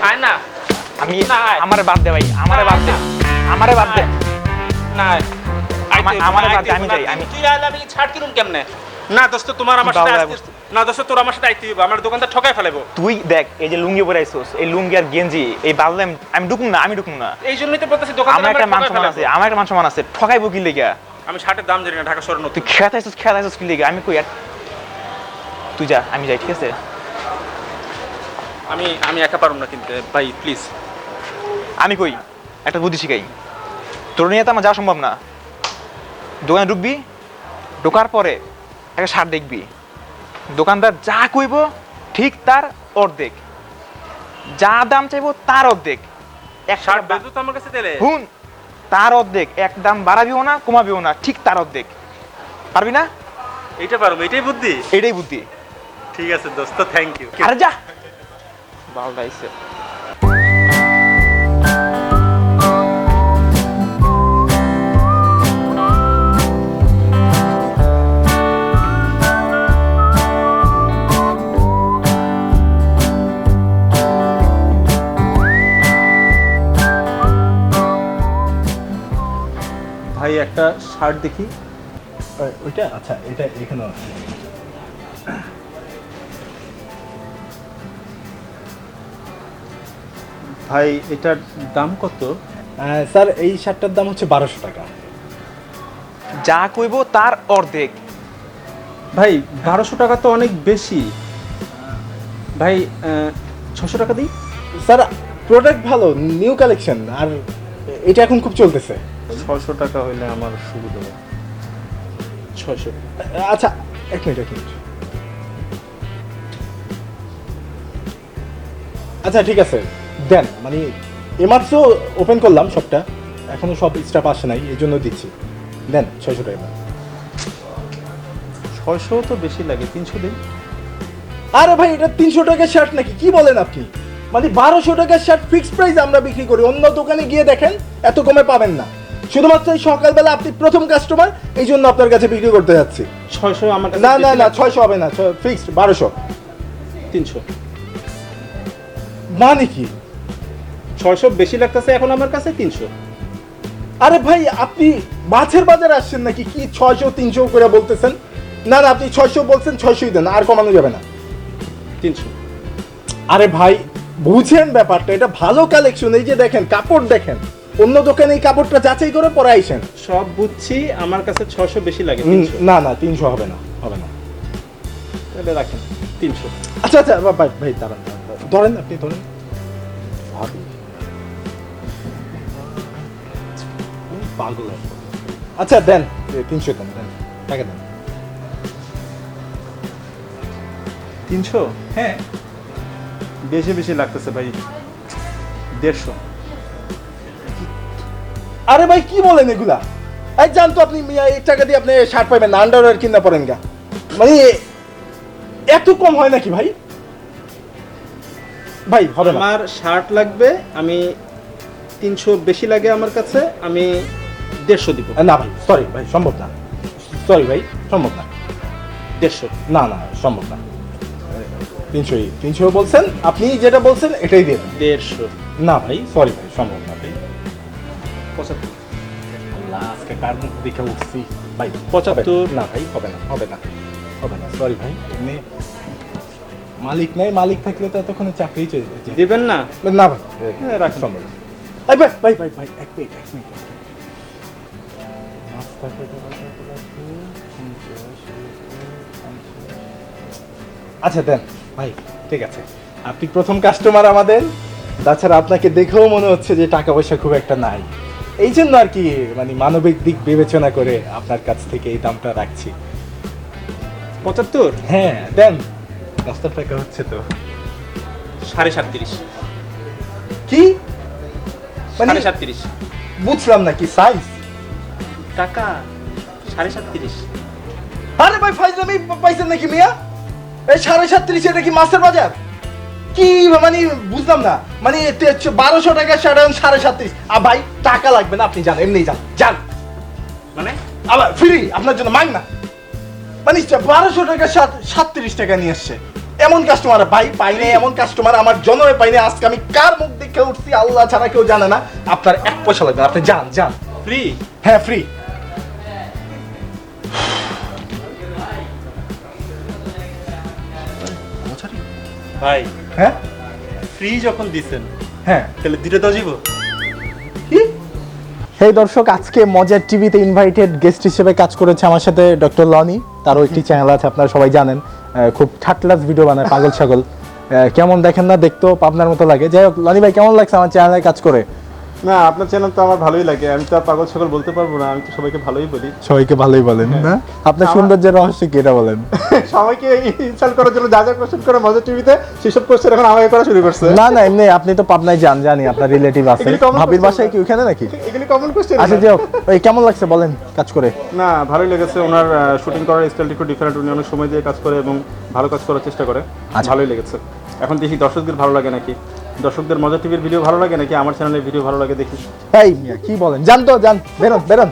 আয় না আমি না আমারে বাদ দে ভাই, আমারে বাদ দে, আমারে বাদ দে। না আমারে বাদ দে, আমি যাই। আমি তুই আইলে আমি ছাড় কিনুম কেমনে? না দোস্ত তোমার আমার সাথে বাবা, আসতে না দোস্ত তোর আমার সাথে আইতে হবে, আমার দোকানটা ঠকাই ফেলাবো। তুই দেখ, এই যে লুঙ্গি পরে আইছস, এই লুঙ্গি আর গেঞ্জি এই বাদলে আমি ঢুকুম না, আমি ঢুকুম না। এই জন্যই তো বলতেছি দোকানটা আমার একটা মান সম্মান আছে, আমার একটা মান সম্মান আছে, ঠকাইবো কি লেগা? আমি শার্টের দাম জানি না, ঢাকা শহরে নতুন। তুই খেতে আইছস কি লেগা? আমি কই আর তুই যা, আমি যাই, ঠিক আছে? আমি একা পারুম না কিনতে ভাই, প্লিজ। আমি কই একটা বুদ্ধি শিখাই, তোর নিয়ে তো আমার যাওয়া সম্ভব না। দোকানে ঢুকবি, ঢোকার পরে একটা শার্ট দেখবি, দোকানদার যা কইব ঠিক তার অর্ধেক, যা দাম চাইবো তার অর্ধেক। এক শার্ট টাকা বেজো তো আমার কাছে দিলে। হুন, তার অর্ধেক, এক দাম বাড়াবিও না কমাবিও না, ঠিক তার অর্ধেক। পারবি না? এইটা পারুম, এটাই বুদ্ধি। এটাই বুদ্ধি। ঠিক আছে দোস্ত, থ্যাংক ইউ। আরে যা বালদাইছে। ভাই একটা শার্ট দেখি। ওইটা আচ্ছা, এটা এখানে আছে। ভাই এটার দাম কত? স্যার এই শার্টটার দাম হচ্ছে 1200 টাকা। যা কইব তার অর্ধেক। ভাই 1200 টাকা তো অনেক বেশি। ভাই 600 টাকা দিই। স্যার প্রোডাক্ট ভালো, নিউ কালেকশন, আর এটা এখন খুব চলতেছে। 600 টাকা হইলে আমার সুবিধা হবে। 600। আচ্ছা এক মিনিট। আচ্ছা ঠিক আছে, দেন। মানে এমাত্র ওপেন করলাম শপটা, এখনো সব স্টাফ আসে নাই, এই জন্য দিচ্ছি। দেন 600 টাকা। 600 তো বেশি লাগে, 300 দিন। আরে ভাই এটা 300 টাকার শার্ট নাকি? কি বলেন আপনি? মানে 1200 টাকার শার্ট ফিক্সড প্রাইস আমরা বিক্রি করি, অন্য দোকানে গিয়ে দেখেন এত কমে পাবেন না। শুধুমাত্র এই সকালবেলা আপনি প্রথম কাস্টমার, এই জন্য আপনার কাছে বিক্রি করতে যাচ্ছি। 600 আমার কাছে না না বেশি না, লাগে। 600 হবে না, ফিক্সড 1200। 300। মানে কি? 600 বেশি লাগতেছে এখন আমার কাছে, 300। আরে ভাই আপনি মাছের বাজারে আসছেন নাকি? কি 600 300 করে বলতেছেন? না না, আপনি 600 বলছেন, 600ই দেন, আর কমানো যাবে না। 300। আরে ভাই বুঝেন ব্যাপারটা, এটা ভালো কালেকশন। এই যে দেখেন, কাপড় দেখেন, অন্য দোকানে এই কাপড়টা যাচাই করে পরে আইসেন। সব বুঝছি, আমার কাছে 600 বেশি লাগে, 300। না না, 300 হবে না, হবে না। তাহলে রাখেন 300। আচ্ছা আচ্ছা ভাই ভাই দাঁড়ান, ধরেন, আপনি ধরেন। ভাবি পাগল। আচ্ছা দেন 300 দেন, দেন টাকা দেন। 300? হ্যাঁ বেশি বেশি লাগতেছে ভাই, 150। আরে ভাই কি বলেন এগুলা? এই জান তো আপনি এই টাকা দিয়ে আপনি শার্ট পাইবেন না, আন্ডারওয়্যার কিনা পড়েন গা। মানে এত কম হয় নাকি ভাই? ভাই হবে না। আমার শার্ট লাগবে, আমি 300 বেশি লাগে আমার কাছে, আমি 150 দিব। না ভাই সরি ভাই, সম্ভব না। সরি ভাই, সম্ভব না। 150। না না, সম্ভব না। 300 বলছেন, আপনি যেটা বলছেন এটাই দিয়ে দেন। 150। না ভাই সরি ভাই, সম্ভব না ভাই। 75। আল্লাহ, আজকে কার মুখ দেখে উঠছি ভাই। 75। না ভাই, হবে না, হবে না, হবে না, সরি ভাই। এমনি মালিক নাই, মালিক থাকলে তো এতক্ষণে চাকরি চলে যেত। দিবেন না? না ভাই হ্যাঁ, রাখেন। সম্ভব না। এই ভাই ভাই ভাই ভাই, এক মিনিট। আচ্ছা দেন ভাই, ঠিক আছে। আপনি প্রথম কাস্টমার আমাদের, তাছাড়া আপনাকে দেখেও মনে হচ্ছে যে টাকা পয়সা খুব একটা নাই, এই জন্য আর কি, মানে মানবিক দিক বিবেচনা করে আপনার কাছ থেকে এই দামটা রাখছি। 75? হ্যাঁ দেন, 10 টাকা হচ্ছে তো। 37.5। কি মানে 37.5 বুঝলাম না, কি সাইজ? টাকা 37.5। আরে ভাই ফাইজলামি পাইছেন নাকি মিয়া? এই 37.5 এটা কি মাছের বাজার? কি মানে বুঝলাম না। মানে 1200 টাকা শার্ট 37.5। ভাই টাকা লাগবে না, আপনি যান, এমনি যান যান। মানে আবার ফ্রি আপনার জন্য মাগ না। মানে 1200 টাকা শার্ট 37 টাকা নিয়ে আসছে। এমন কাস্টমার ভাই পাই নাই, এমন কাস্টমার আমার জন্মে পাই নাই। আজকে আমি কার মুখ দেখে উঠছি আল্লাহ ছাড়া কেউ জানে না। আপনার 1 পয়সা লাগবে না, আপনি যান যান। ফ্রি? হ্যাঁ ফ্রি। ভাই হ্যাঁ ফ্রি যখন দিছেন হ্যাঁ। তাহলে দিতে দাও যাবো। হেই দর্শক, আজকে মজার টিভিতে ইনভাইটেড গেস্ট হিসেবে কাজ করেছে আমার সাথে ডক্টর লনি। তারও একটি চ্যানেল আছে, আপনারা সবাই জানেন, খুব ঠাটলাস ভিডিও বানায়, পাগল ছাগল। কেমন দেখেন না, দেখতেও পাবনার মতো লাগে। যাই হোক, লনি ভাই কেমন লাগছে আমার চ্যানেলে কাজ করে? না, আপনার চ্যানেল তো আমার ভালোই লাগে। আমি তো আর পাগল ছাগল বলতে পারবো না, আমি তো সবাইকে ভালোই বলি। সবাইকে ভালোই বলেন না? আপনার সৌন্দর্যের রহস্য কি এটা বলেন? সবাইকে ইনসাল্ট করার জন্য যা যা কোশ্চেন করে মজা টিভিতে, সেসব কোশ্চেন এখন আমাকে করা শুরু করছে। না না, এমনি আপনি তো পাবনায় যান, জানি আপনার রিলেটিভ আছে। এগুলি common ভাবির question বাসায় কি ওখানে নাকি? এগুলি কমন কোশ্চেন। আচ্ছা যাই হোক, ওই কেমন লাগছে বলেন কাজ করে? না, ভালোই লেগেছে। ওনার শুটিং করার স্টাইলটা একটু ডিফারেন্ট। উনি অনেক সময় দিয়ে কাজ করে এবং ভালো কাজ করার চেষ্টা করে। আচ্ছা। ভালোই লেগেছে। এখন দেখি দর্শকদের ভালো লাগে নাকি, দর্শকদের মজা টিভির ভিডিও ভালো লাগে নাকি আমার চ্যানেলের ভিডিও ভালো লাগে দেখি। এই মিয়া কি বলেন? যান তো যান, বেরোন বেরোন।